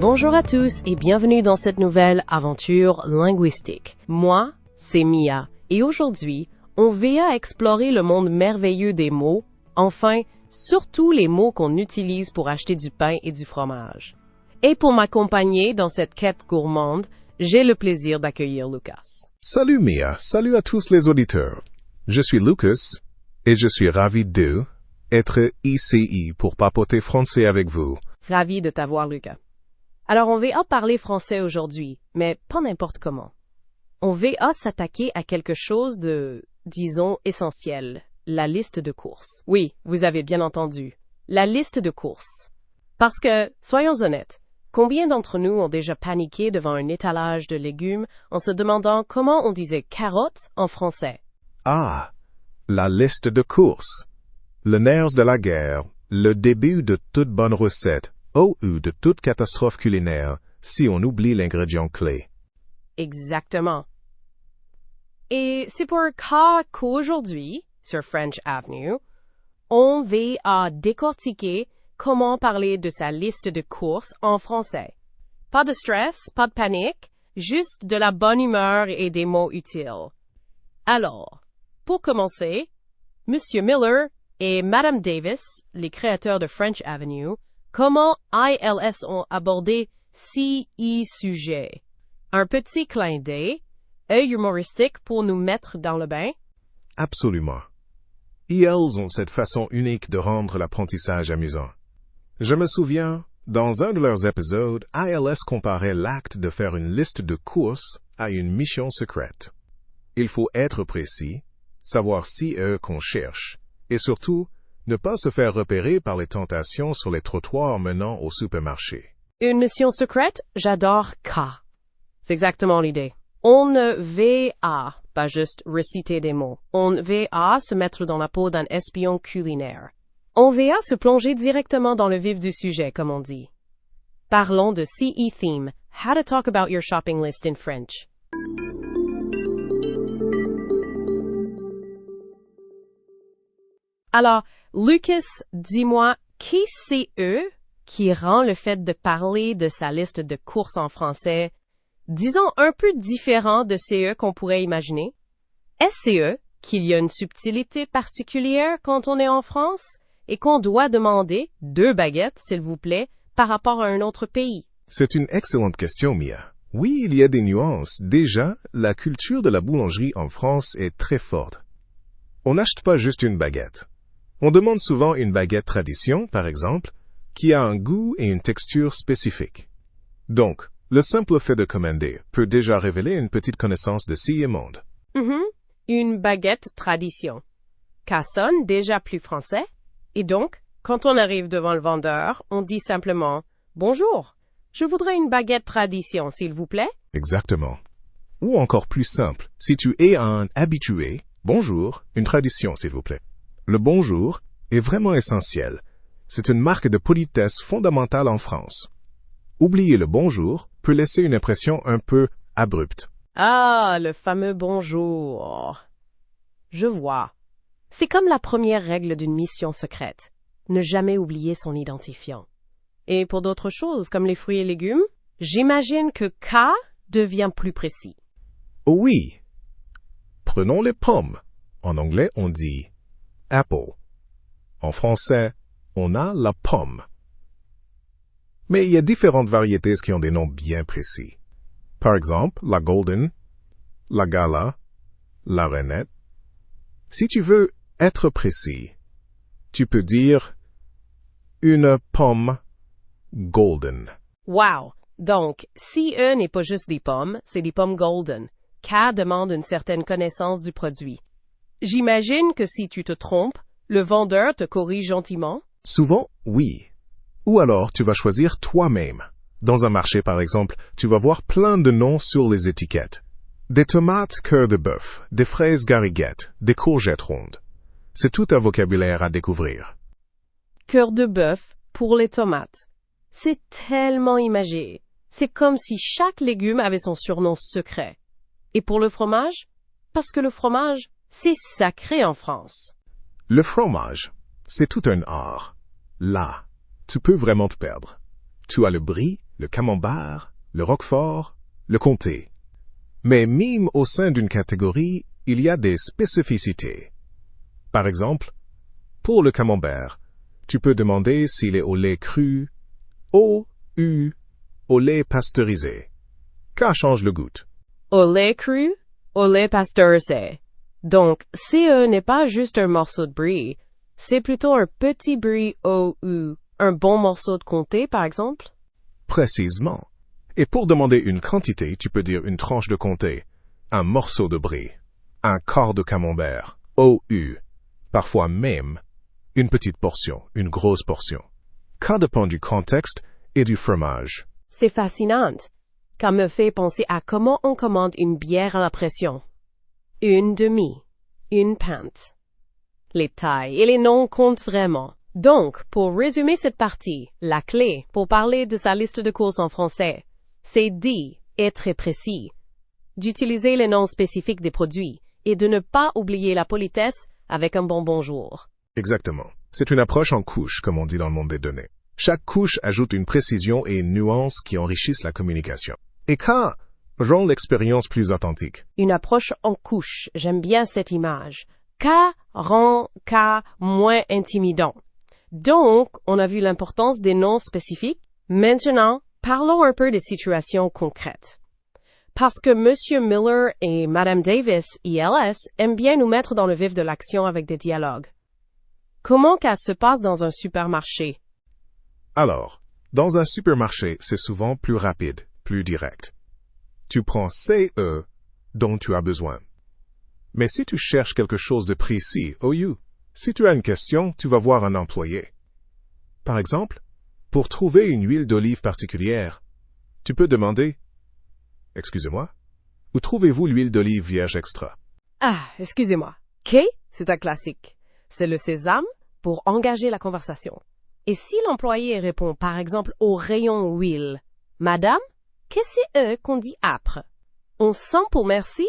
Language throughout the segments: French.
Bonjour à tous et bienvenue dans cette nouvelle aventure linguistique. Moi, c'est Mia et aujourd'hui, on va explorer le monde merveilleux des mots, enfin, surtout les mots qu'on utilise pour acheter du pain et du fromage. Et pour m'accompagner dans cette quête gourmande, j'ai le plaisir d'accueillir Lucas. Salut Mia, salut à tous les auditeurs. Je suis Lucas et je suis ravi d'être ici pour papoter français avec vous. Ravi de t'avoir, Lucas. Alors, on va parler français aujourd'hui, mais pas n'importe comment. On va s'attaquer à quelque chose de, disons, essentiel, la liste de courses. Oui, vous avez bien entendu, la liste de courses. Parce que, soyons honnêtes, combien d'entre nous ont déjà paniqué devant un étalage de légumes en se demandant comment on disait carottes en français? Ah, la liste de courses. Le nerf de la guerre, le début de toute bonne recette, ou de toute catastrophe culinaire, si on oublie l'ingrédient clé. Exactement. Et c'est pour ça qu'aujourd'hui, sur French Avenue, on va décortiquer comment parler de sa liste de courses en français. Pas de stress, pas de panique, juste de la bonne humeur et des mots utiles. Alors, pour commencer, Monsieur Miller et Madame Davis, les créateurs de French Avenue, comment ILS ont abordé six sujets. Un petit clin d'œil, œil humoristique pour nous mettre dans le bain? Absolument. ILs ont cette façon unique de rendre l'apprentissage amusant. Je me souviens, dans un de leurs épisodes, ILS comparait l'acte de faire une liste de courses à une mission secrète. Il faut être précis, savoir qu'on cherche, et surtout, ne pas se faire repérer par les tentations sur les trottoirs menant au supermarché. Une mission secrète? J'adore K. C'est exactement l'idée. On ne va pas juste réciter des mots. On va se mettre dans la peau d'un espion culinaire. On va se plonger directement dans le vif du sujet, comme on dit. Parlons de CE Theme, How to Talk About Your Shopping List in French. Alors, Lucas, dis-moi, qu'est-ce que c'est qui rend le fait de parler de sa liste de courses en français, disons, un peu différent de CE qu'on pourrait imaginer? Est-ce qu'il y a une subtilité particulière quand on est en France et qu'on doit demander 2 baguettes, s'il vous plaît, par rapport à un autre pays? C'est une excellente question, Mia. Oui, il y a des nuances. Déjà, la culture de la boulangerie en France est très forte. On n'achète pas juste une baguette. On demande souvent une baguette tradition, par exemple, qui a un goût et une texture spécifiques. Donc, le simple fait de commander peut déjà révéler une petite connaissance de CE monde. Une baguette tradition. Ça sonne déjà plus français. Et donc, quand on arrive devant le vendeur, on dit simplement « Bonjour, je voudrais une baguette tradition, s'il vous plaît. » Exactement. Ou encore plus simple, si tu es un habitué, « Bonjour, une tradition, s'il vous plaît. » Le bonjour est vraiment essentiel. C'est une marque de politesse fondamentale en France. Oublier le bonjour peut laisser une impression un peu abrupte. Ah, le fameux bonjour. Je vois. C'est comme la première règle d'une mission secrète. Ne jamais oublier son identifiant. Et pour d'autres choses, comme les fruits et légumes, j'imagine que K devient plus précis. Oh oui. Prenons les pommes. En anglais, on dit apple. En français, on a la pomme. Mais il y a différentes variétés qui ont des noms bien précis. Par exemple, la golden, la gala, la renette. Si tu veux être précis, tu peux dire une pomme golden. Wow! Donc, CE n'est pas juste des pommes, c'est des pommes golden. K demande une certaine connaissance du produit. J'imagine que si tu te trompes, le vendeur te corrige gentiment? Souvent, oui. Ou alors, tu vas choisir toi-même. Dans un marché, par exemple, tu vas voir plein de noms sur les étiquettes. Des tomates cœur de bœuf, des fraises gariguettes, des courgettes rondes. C'est tout un vocabulaire à découvrir. Cœur de bœuf pour les tomates. C'est tellement imagé. C'est comme si chaque légume avait son surnom secret. Et pour le fromage? Parce que le fromage, c'est sacré en France. Le fromage, c'est tout un art. Là, tu peux vraiment te perdre. Tu as le brie, le camembert, le roquefort, le comté. Mais même au sein d'une catégorie, il y a des spécificités. Par exemple, pour le camembert, tu peux demander s'il est au lait cru, au lait pasteurisé. Car change le goût. Au lait cru, au lait pasteurisé. Donc, CE n'est pas juste un morceau de brie, c'est plutôt un petit brie OU, un bon morceau de comté, par exemple? Précisément. Et pour demander une quantité, tu peux dire une tranche de comté, un morceau de brie, un quart de camembert, OU, parfois même une petite portion, une grosse portion. Ça dépend du contexte et du fromage. C'est fascinant. Ça me fait penser à comment on commande une bière à la pression. Une demi, une pinte. Les tailles et les noms comptent vraiment. Donc, pour résumer cette partie, la clé pour parler de sa liste de courses en français, c'est d'être très précis, d'utiliser les noms spécifiques des produits et de ne pas oublier la politesse avec un bon bonjour. Exactement. C'est une approche en couche, comme on dit dans le monde des données. Chaque couche ajoute une précision et une nuance qui enrichissent la communication. Et ça rend l'expérience plus authentique. Une approche en couche, j'aime bien cette image. Ka rend Ka moins intimidant. Donc, on a vu l'importance des noms spécifiques. Maintenant, parlons un peu des situations concrètes. Parce que Monsieur Miller et Madame Davis, ILS, aiment bien nous mettre dans le vif de l'action avec des dialogues. Comment ça se passe dans un supermarché? Alors, dans un supermarché, c'est souvent plus rapide, plus direct. Tu prends CE dont tu as besoin. Mais si tu cherches quelque chose de précis, si tu as une question, tu vas voir un employé. Par exemple, pour trouver une huile d'olive particulière, tu peux demander « Excusez-moi, où trouvez-vous l'huile d'olive vierge extra? » Ah, excusez-moi. K, c'est un classique. C'est le sésame pour engager la conversation. Et si l'employé répond par exemple au rayon huile, « Madame, qu'est-ce que c'est qu'on dit après? On sent pour merci? »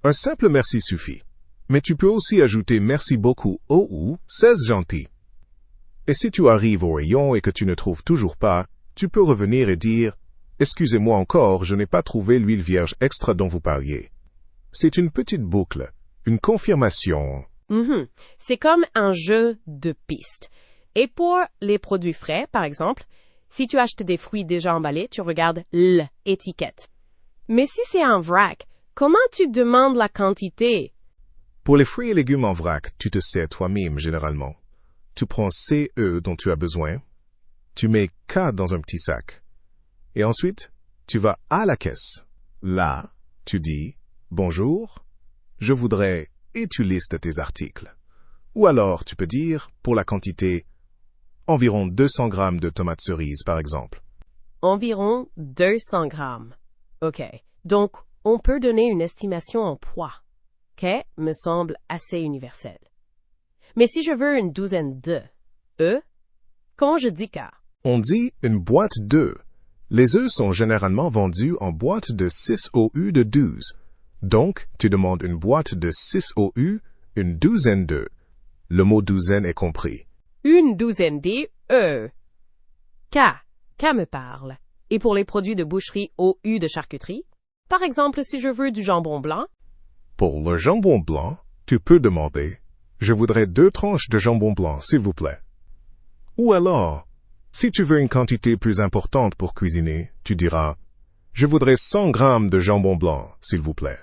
Un simple merci suffit. Mais tu peux aussi ajouter merci beaucoup ou c'est gentil. Et si tu arrives au rayon et que tu ne trouves toujours pas, tu peux revenir et dire « Excusez-moi encore, je n'ai pas trouvé l'huile vierge extra dont vous parliez. » C'est une petite boucle, une confirmation. C'est comme un jeu de pistes. Et pour les produits frais, par exemple, si tu achètes des fruits déjà emballés, tu regardes l'étiquette. Mais si c'est un vrac, comment tu demandes la quantité? Pour les fruits et légumes en vrac, tu te sers toi-même généralement. Tu prends CE dont tu as besoin, tu mets K dans un petit sac. Et ensuite, tu vas à la caisse. Là, tu dis « Bonjour, je voudrais » et tu listes tes articles. Ou alors, tu peux dire, pour la quantité, environ 200 grammes de tomates cerises, par exemple. Environ 200 grammes. OK. Donc, on peut donner une estimation en poids. OK, me semble assez universel. Mais si je veux une douzaine d'œufs, quand je dis K? On dit une boîte d'œufs. Les œufs sont généralement vendus en boîtes de 6 OU de 12. Donc, tu demandes une boîte de 6 OU, une douzaine d'œufs. Le mot douzaine est compris. Une douzaine d'œufs. K me parle. Et pour les produits de boucherie OU de charcuterie? Par exemple, si je veux du jambon blanc? Pour le jambon blanc, tu peux demander « Je voudrais 2 tranches de jambon blanc, s'il vous plaît. » Ou alors, si tu veux une quantité plus importante pour cuisiner, tu diras « Je voudrais 100 grammes de jambon blanc, s'il vous plaît. »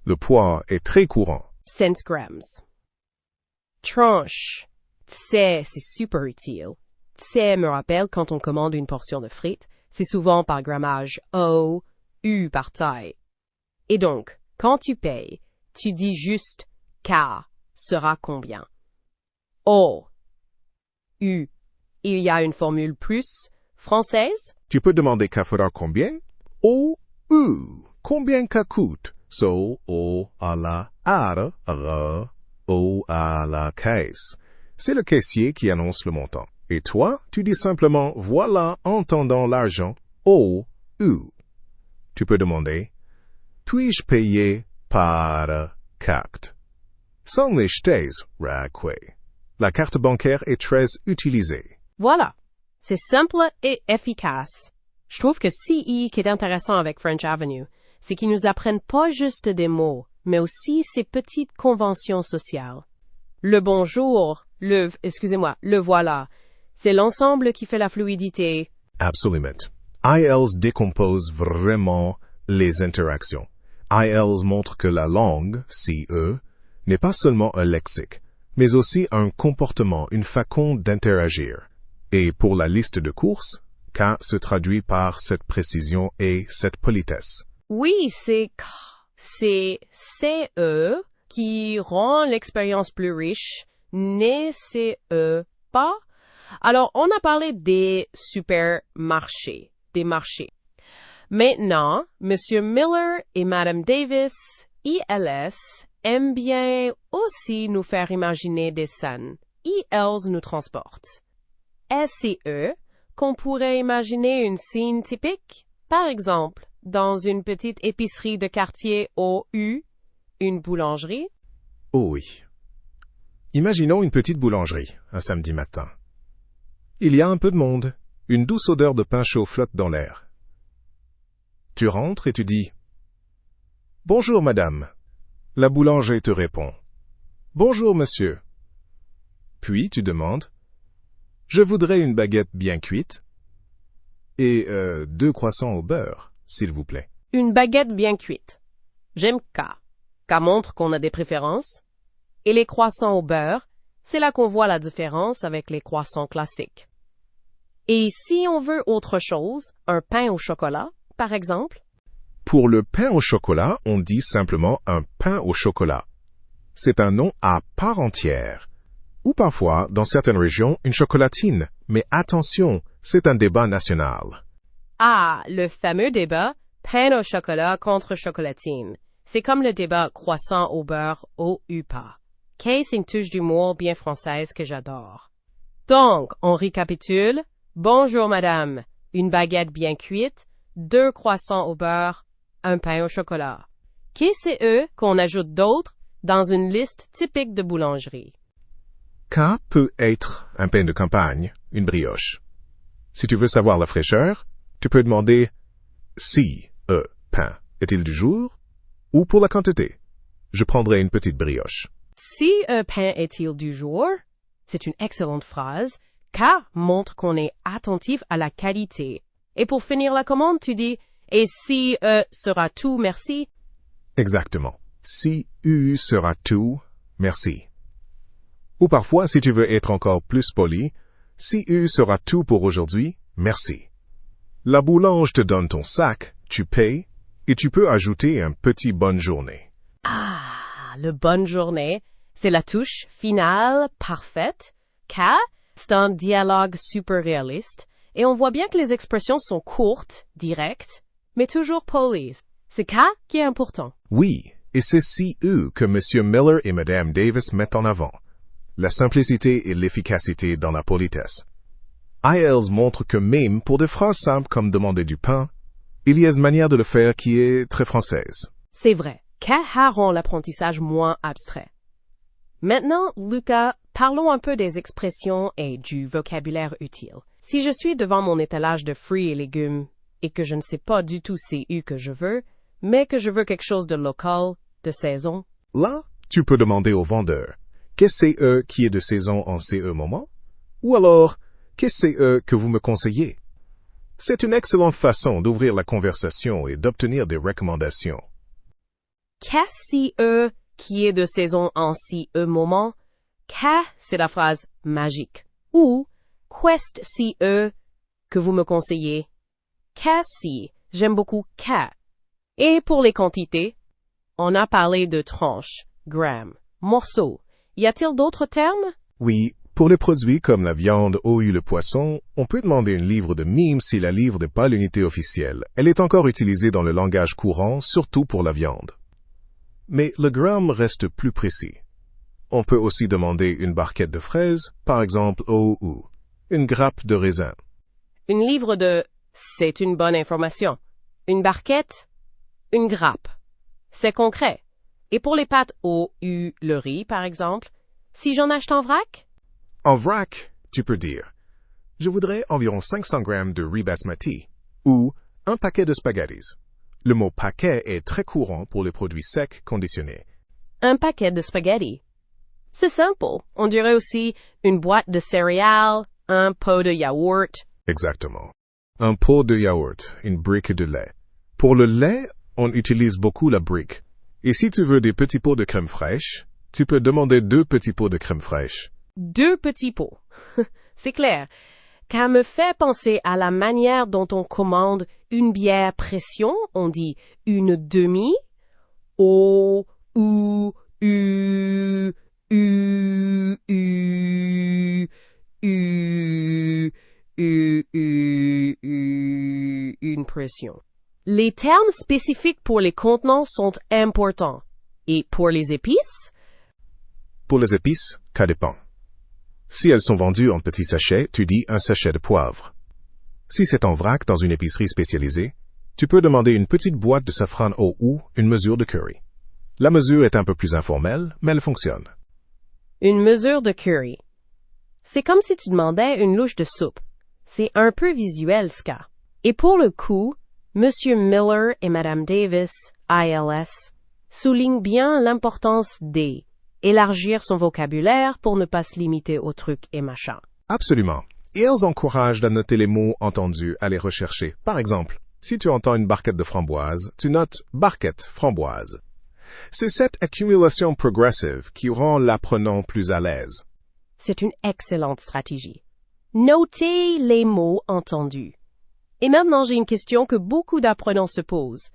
Le poids est très courant. 100 grammes. Tranche. C'est super utile. Me rappelle quand on commande une portion de frites, c'est souvent par grammage U par taille. Et donc, quand tu payes, tu dis juste K sera combien? U. Il y a une formule plus française? Tu peux demander K fera combien? U. Combien K coûte? So, O à la R, O à la caisse. C'est le caissier qui annonce le montant. Et toi, tu dis simplement « Voilà, entendant l'argent, U. » Tu peux demander « Puis-je payer par carte? » Sans les jetez, la carte bancaire est très utilisée. Voilà. C'est simple et efficace. Je trouve que CE qui est intéressant avec French Avenue, c'est qu'ils nous apprennent pas juste des mots, mais aussi ces petites conventions sociales. Le bonjour, le voilà. C'est l'ensemble qui fait la fluidité. Absolument. IELTS décompose vraiment les interactions. IELTS montre que la langue, CE, n'est pas seulement un lexique, mais aussi un comportement, une façon d'interagir. Et pour la liste de courses, K se traduit par cette précision et cette politesse. Oui, c'est CE qui rend l'expérience plus riche, n'est CE pas. Alors, on a parlé des supermarchés, des marchés. Maintenant, Monsieur Miller et Madame Davis, ILS, aiment bien aussi nous faire imaginer des scènes. IELTS nous transporte. SCE, qu'on pourrait imaginer une scène typique, par exemple, dans une petite épicerie de quartier OU, une boulangerie. Oh oui. Imaginons une petite boulangerie, un samedi matin. Il y a un peu de monde. Une douce odeur de pain chaud flotte dans l'air. Tu rentres et tu dis « Bonjour, madame ». La boulangère te répond « Bonjour, monsieur ». Puis tu demandes « Je voudrais une baguette bien cuite et 2 croissants au beurre, s'il vous plaît. » Une baguette bien cuite. J'aime K. K montre qu'on a des préférences. Et les croissants au beurre, c'est là qu'on voit la différence avec les croissants classiques. Et si on veut autre chose, un pain au chocolat, par exemple? Pour le pain au chocolat, on dit simplement un pain au chocolat. C'est un nom à part entière. Ou parfois, dans certaines régions, une chocolatine. Mais attention, c'est un débat national. Ah, le fameux débat pain au chocolat contre chocolatine. C'est comme le débat croissant au beurre au UPA. C'est une touche d'humour bien française que j'adore. Donc, on récapitule. Bonjour madame, une baguette bien cuite, 2 croissants au beurre, un pain au chocolat. Qu'est-ce qu'on ajoute d'autre dans une liste typique de boulangerie? K peut être un pain de campagne, une brioche. Si tu veux savoir la fraîcheur, tu peux demander si pain est-il du jour ou pour la quantité. Je prendrai une petite brioche. Si pain est-il du jour? C'est une excellente phrase. K montre qu'on est attentif à la qualité. Et pour finir la commande, tu dis « Et si sera tout, merci ». Exactement. Si sera tout, merci. Ou parfois, si tu veux être encore plus poli, si sera tout pour aujourd'hui, merci. La boulange te donne ton sac, tu payes, et tu peux ajouter un petit bonne journée. Ah, le bonne journée, c'est la touche finale parfaite. K, c'est un dialogue super réaliste, et on voit bien que les expressions sont courtes, directes, mais toujours polies. C'est K qui est important. Oui, et c'est que M. Miller et Mme Davis mettent en avant. La simplicité et l'efficacité dans la politesse. IELTS montre que même pour des phrases simples comme demander du pain, il y a une manière de le faire qui est très française. C'est vrai. K rend l'apprentissage moins abstrait. Maintenant, Lucas, parlons un peu des expressions et du vocabulaire utile. Si je suis devant mon étalage de fruits et légumes et que je ne sais pas du tout CU que je veux, mais que je veux quelque chose de local, de saison. Là, tu peux demander au vendeur, qu'est-ce qui est de saison en ce moment? Ou alors, qu'est-ce que vous me conseillez? C'est une excellente façon d'ouvrir la conversation et d'obtenir des recommandations. Qu'est-ce qui est de saison en ce moment? C'est la phrase magique. Ou, qu'est-ce que vous me conseillez? Qu'est-ce, j'aime beaucoup K. Et pour les quantités, on a parlé de tranches, grammes, morceaux. Y a-t-il d'autres termes? Oui, pour les produits comme la viande ou le poisson, on peut demander une livre de mime si la livre n'est pas l'unité officielle. Elle est encore utilisée dans le langage courant, surtout pour la viande. Mais le gramme reste plus précis. On peut aussi demander une barquette de fraises, par exemple, ou une grappe de raisin. Une livre de « c'est une bonne information ». Une barquette, une grappe. C'est concret. Et pour les pâtes le riz, par exemple, si j'en achète en vrac? En vrac, tu peux dire « Je voudrais environ 500 grammes de riz basmati. ou un paquet de spaghettis. Le mot paquet est très courant pour les produits secs conditionnés. Un paquet de spaghettis. C'est simple. On dirait aussi une boîte de céréales, un pot de yaourt. Exactement. Un pot de yaourt, une brique de lait. Pour le lait, on utilise beaucoup la brique. Et si tu veux des petits pots de crème fraîche, tu peux demander 2 petits pots de crème fraîche. 2 petits pots. C'est clair. Ça me fait penser à la manière dont on commande une bière pression. On dit une demi. O, U, U, U, U, U, U, U, U, une pression. Les termes spécifiques pour les contenants sont importants. Et pour les épices? Pour les épices, ça dépend. Si elles sont vendues en petits sachets, tu dis un sachet de poivre. Si c'est en vrac dans une épicerie spécialisée, tu peux demander une petite boîte de safran ou une mesure de curry. La mesure est un peu plus informelle, mais elle fonctionne. Une mesure de curry. C'est comme si tu demandais une louche de soupe. C'est un peu visuel, ce cas. Et pour le coup, Monsieur Miller et Madame Davis, ILS, soulignent bien l'importance des élargir son vocabulaire pour ne pas se limiter aux trucs et machins. Absolument. Et elles encouragent à noter les mots entendus, à les rechercher. Par exemple, si tu entends une barquette de framboises, tu notes barquette framboise. C'est cette accumulation progressive qui rend l'apprenant plus à l'aise. C'est une excellente stratégie. Notez les mots entendus. Et maintenant, j'ai une question que beaucoup d'apprenants se posent.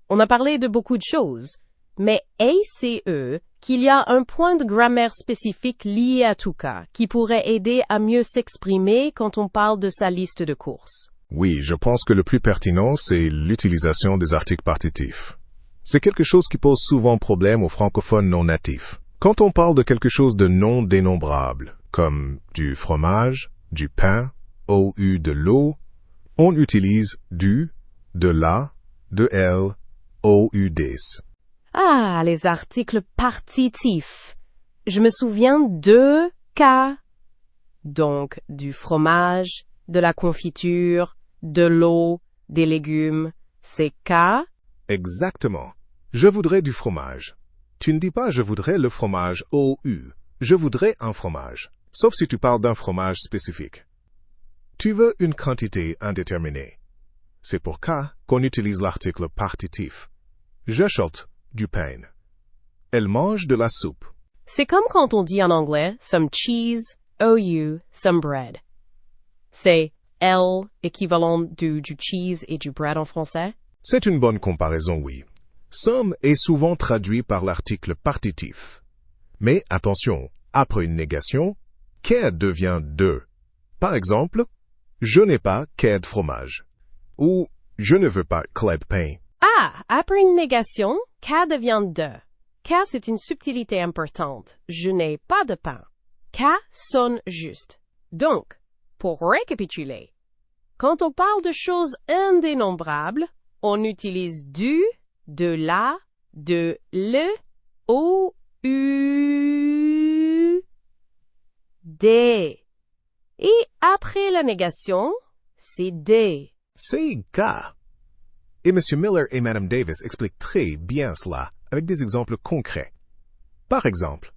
On a parlé de beaucoup de choses, mais est-ce qu'il y a un point de grammaire spécifique lié à tout cas qui pourrait aider à mieux s'exprimer quand on parle de sa liste de courses? Oui, je pense que le plus pertinent, c'est l'utilisation des articles partitifs. C'est quelque chose qui pose souvent problème aux francophones non natifs. Quand on parle de quelque chose de non dénombrable, comme du fromage, du pain, ou de l'eau, on utilise du, de la, de elle, ou-des. Ah, les articles partitifs. Je me souviens de cas. Donc, du fromage, de la confiture, de l'eau, des légumes. C'est cas. Exactement. Je voudrais du fromage. Tu ne dis pas je voudrais le fromage OU. Je voudrais un fromage. Sauf si tu parles d'un fromage spécifique. Tu veux une quantité indéterminée. C'est pour cas qu'on utilise l'article partitif. J'achète du pain. Elle mange de la soupe. C'est comme quand on dit en anglais some cheese, OU, some bread. C'est L équivalent du cheese et du bread en français? C'est une bonne comparaison, oui. Some est souvent traduit par l'article partitif. Mais attention, après une négation, qu'est devient de. Par exemple, je n'ai pas qu'est de fromage. Ou je ne veux pas clé de pain. Ah, après une négation, cas devient de. Cas, c'est une subtilité importante. Je n'ai pas de pain. Cas sonne juste. Donc, pour récapituler, quand on parle de choses indénombrables, on utilise du, de la, de le, au, u, des. Et après la négation, c'est des. C'est gars. Et M. Miller et Mme Davis expliquent très bien cela avec des exemples concrets. Par exemple,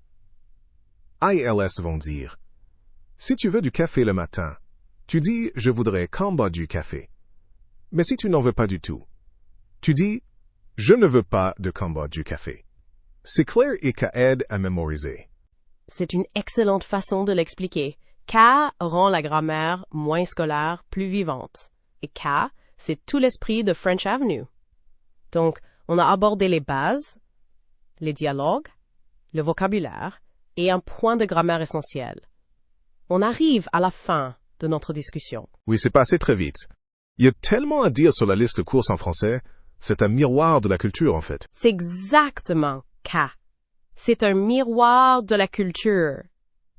ILS vont dire « Si tu veux du café le matin, tu dis « Je voudrais qu'en bas du café ». Mais si tu n'en veux pas du tout, tu dis « Je ne veux pas de qu'en bas du café ». C'est clair et ça aide à mémoriser. C'est une excellente façon de l'expliquer. K rend la grammaire moins scolaire, plus vivante. Et K, c'est tout l'esprit de French Avenue. Donc, on a abordé les bases, les dialogues, le vocabulaire et un point de grammaire essentiel. On arrive à la fin de notre discussion. Oui, c'est passé très vite. Il y a tellement à dire sur la liste de courses en français, c'est un miroir de la culture en fait. C'est exactement K. C'est un miroir de la culture,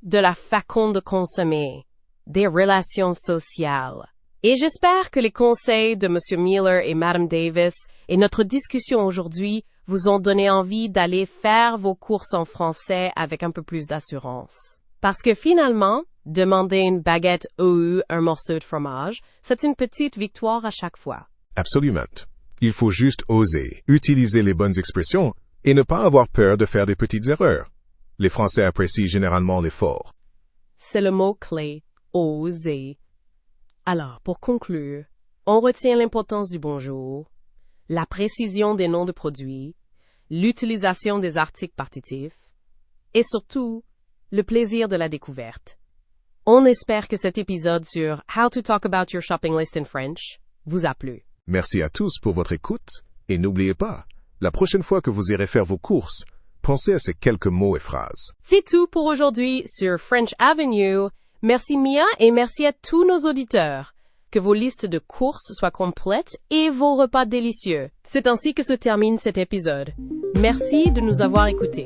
de la façon de consommer, des relations sociales. Et j'espère que les conseils de M. Miller et Mme Davis et notre discussion aujourd'hui vous ont donné envie d'aller faire vos courses en français avec un peu plus d'assurance. Parce que finalement, demander une baguette ou un morceau de fromage, c'est une petite victoire à chaque fois. Absolument. Il faut juste oser, utiliser les bonnes expressions et ne pas avoir peur de faire des petites erreurs. Les Français apprécient généralement l'effort. C'est le mot-clé, oser. Alors, pour conclure, on retient l'importance du bonjour, la précision des noms de produits, l'utilisation des articles partitifs et surtout, le plaisir de la découverte. On espère que cet épisode sur How to Talk About Your Shopping List in French vous a plu. Merci à tous pour votre écoute et n'oubliez pas, la prochaine fois que vous irez faire vos courses, pensez à ces quelques mots et phrases. C'est tout pour aujourd'hui sur French Avenue. Merci Mia et merci à tous nos auditeurs. Que vos listes de courses soient complètes et vos repas délicieux. C'est ainsi que se termine cet épisode. Merci de nous avoir écoutés.